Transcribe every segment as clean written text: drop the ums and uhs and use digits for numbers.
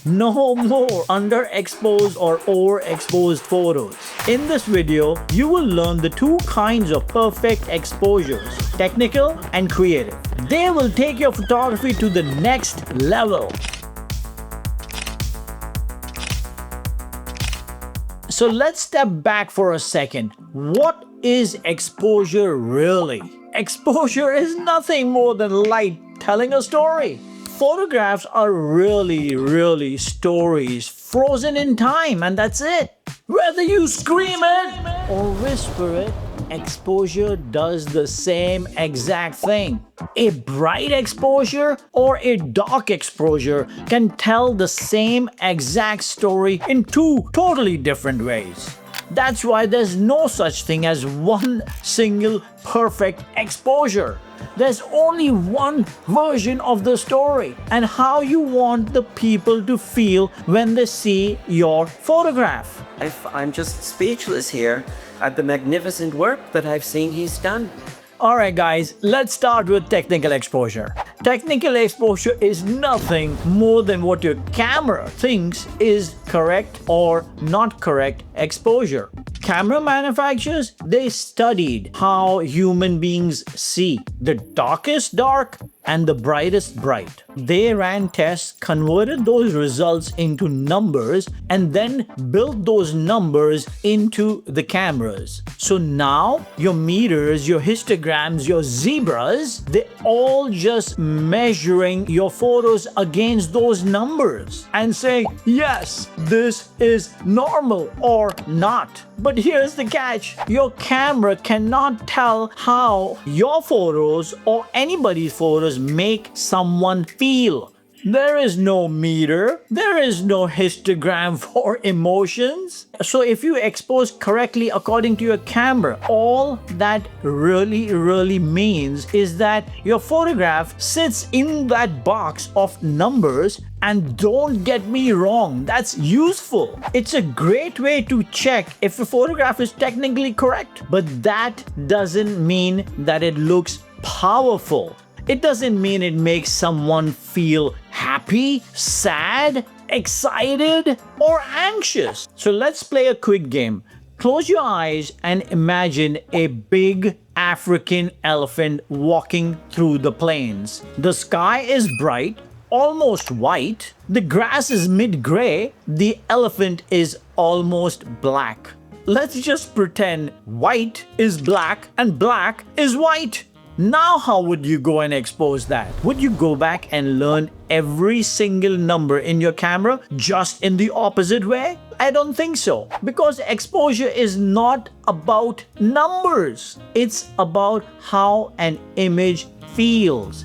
No more underexposed or overexposed photos. In this video, you will learn the two kinds of perfect exposures, technical and creative. They will take your photography to the next level. So let's step back for a second. What is exposure really? Exposure is nothing more than light telling a story. Photographs are really stories frozen in time, and that's it. Whether you scream it or whisper it, exposure does the same exact thing. A bright exposure or a dark exposure can tell the same exact story in two totally different ways. That's why there's no such thing as one single perfect exposure. There's only one version of the story and how you want the people to feel when they see your photograph. I'm just speechless here at the magnificent work that I've seen he's done. Alright guys, let's start with technical exposure. Technical exposure is nothing more than what your camera thinks is correct or not correct exposure. Camera manufacturers, they studied how human beings see the darkest dark and the brightest bright. They ran tests, converted those results into numbers, and then built those numbers into the cameras. So now your meters, your histograms, your zebras, they all just measuring your photos against those numbers and saying, yes, this is normal or not. But here's the catch. Your camera cannot tell how your photos or anybody's photos make someone feel. There is no meter, there is no histogram for emotions. So if you expose correctly according to your camera, all that really means is that your photograph sits in that box of numbers. And don't get me wrong, that's useful. It's a great way to check if a photograph is technically correct. But that doesn't mean that it looks powerful. It doesn't mean it makes someone feel happy, sad, excited, or anxious. So let's play a quick game. Close your eyes and imagine a big African elephant walking through the plains. The sky is bright, almost white. The grass is mid-gray. The elephant is almost black. Let's just pretend white is black and black is white. Now how would you go and expose that? Would you go back and learn every single number in your camera just in the opposite way? I don't think so. Because exposure is not about numbers. It's about how an image feels.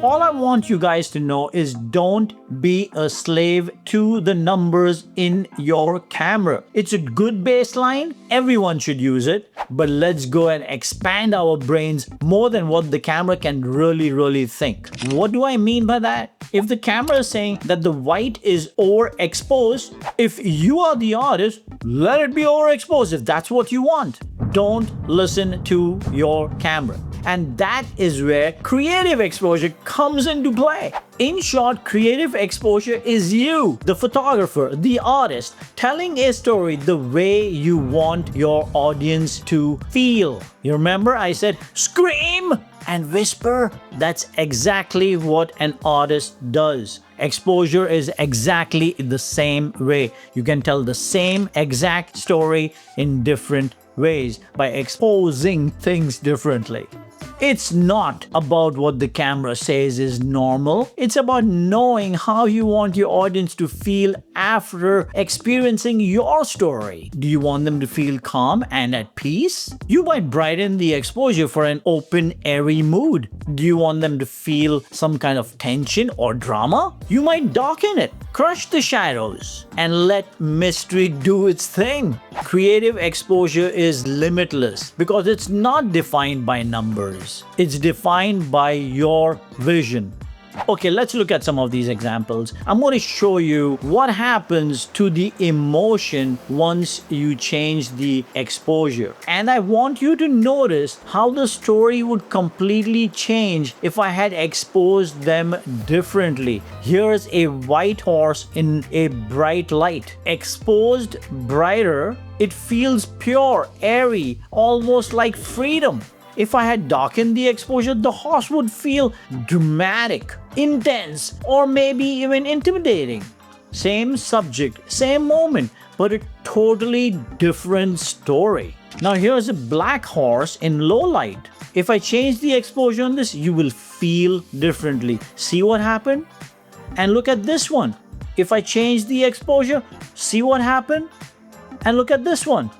All I want you guys to know is don't be a slave to the numbers in your camera. It's a good baseline. Everyone should use it. But let's go and expand our brains more than what the camera can really think. What do I mean by that? If the camera is saying that the white is overexposed, if you are the artist, let it be overexposed if that's what you want. Don't listen to your camera. And that is where creative exposure comes into play. In short, creative exposure is you, the photographer, the artist, telling a story the way you want your audience to feel. You remember I said scream and whisper? That's exactly what an artist does. Exposure is exactly the same way. You can tell the same exact story in different ways by exposing things differently. It's not about what the camera says is normal. It's about knowing how you want your audience to feel after experiencing your story. Do you want them to feel calm and at peace? You might brighten the exposure for an open, airy mood. Do you want them to feel some kind of tension or drama? You might darken it, crush the shadows, and let mystery do its thing. Creative exposure is limitless because it's not defined by numbers. It's defined by your vision. Okay, let's look at some of these examples. I'm going to show you what happens to the emotion once you change the exposure. And I want you to notice how the story would completely change if I had exposed them differently. Here's a white horse in a bright light. Exposed brighter, it feels pure, airy, almost like freedom. If I had darkened the exposure, the horse would feel dramatic, intense, or maybe even intimidating. Same subject, same moment, but a totally different story. Now here's a black horse in low light. If I change the exposure on this, you will feel differently. See what happened? And look at this one. If I change the exposure, see what happened? And look at this one.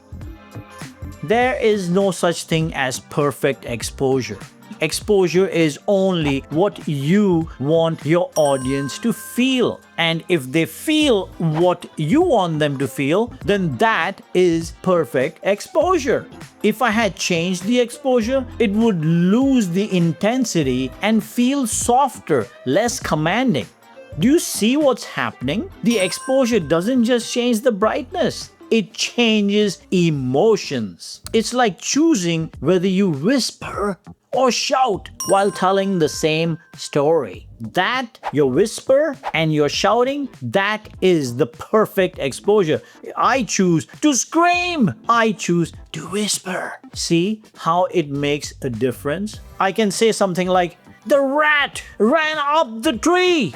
There is no such thing as perfect exposure. Exposure is only what you want your audience to feel. And if they feel what you want them to feel, then that is perfect exposure. If I had changed the exposure, it would lose the intensity and feel softer, less commanding. Do you see what's happening? The exposure doesn't just change the brightness. It changes emotions. It's like choosing whether you whisper or shout while telling the same story. That, your whisper and your shouting, that is the perfect exposure. I choose to scream. I choose to whisper. See how it makes a difference? I can say something like, "The rat ran up the tree."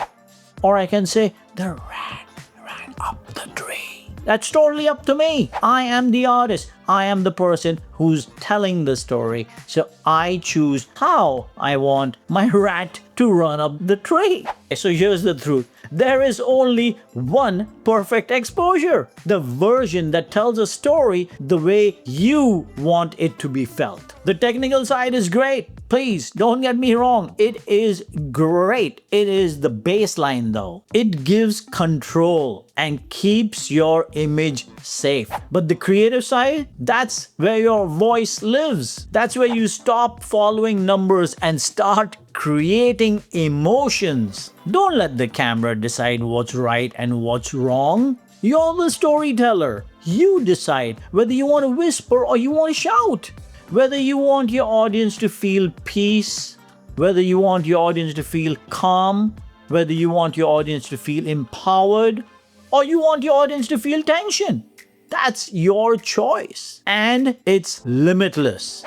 Or I can say, "The rat ran up the tree." That's totally up to me. I am the artist. I am the person who's telling the story. So I choose how I want my rat to run up the tree. So here's the truth. There is only one perfect exposure. The version that tells a story the way you want it to be felt. The technical side is great. Please don't get me wrong. It is great. It is the baseline though. It gives control and keeps your image safe. But the creative side, that's where your voice lives. That's where you stop following numbers and start creating emotions. Don't let the camera decide what's right and what's wrong. You're the storyteller. You decide whether you want to whisper or you want to shout. Whether you want your audience to feel peace, whether you want your audience to feel calm, whether you want your audience to feel empowered, or you want your audience to feel tension. That's your choice. And it's limitless.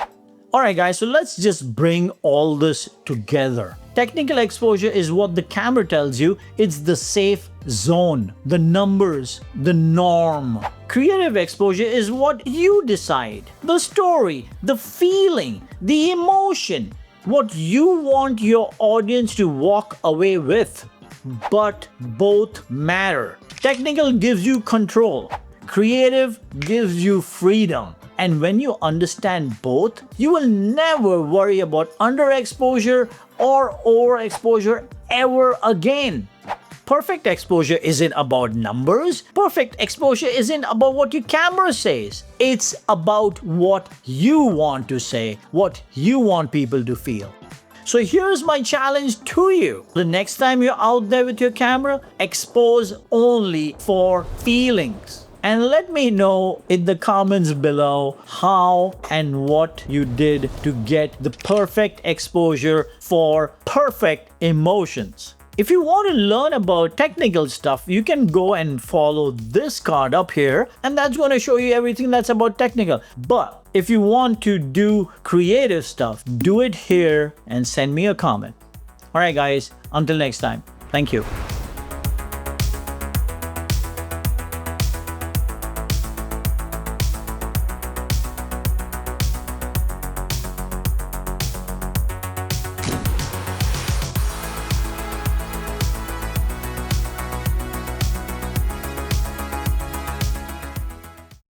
Alright guys, so let's just bring all this together. Technical exposure is what the camera tells you. It's the safe zone, the numbers, the norm. Creative exposure is what you decide. The story, the feeling, the emotion, what you want your audience to walk away with. But both matter. Technical gives you control. Creative gives you freedom. And when you understand both, you will never worry about underexposure or overexposure ever again. Perfect exposure isn't about numbers. Perfect exposure isn't about what your camera says. It's about what you want to say, what you want people to feel. So here's my challenge to you. The next time you're out there with your camera, expose only for feelings. And let me know in the comments below how and what you did to get the perfect exposure for perfect emotions. If you want to learn about technical stuff, you can go and follow this card up here, and that's going to show you everything that's about technical. But if you want to do creative stuff, do it here and send me a comment. All right, guys, until next time. Thank you.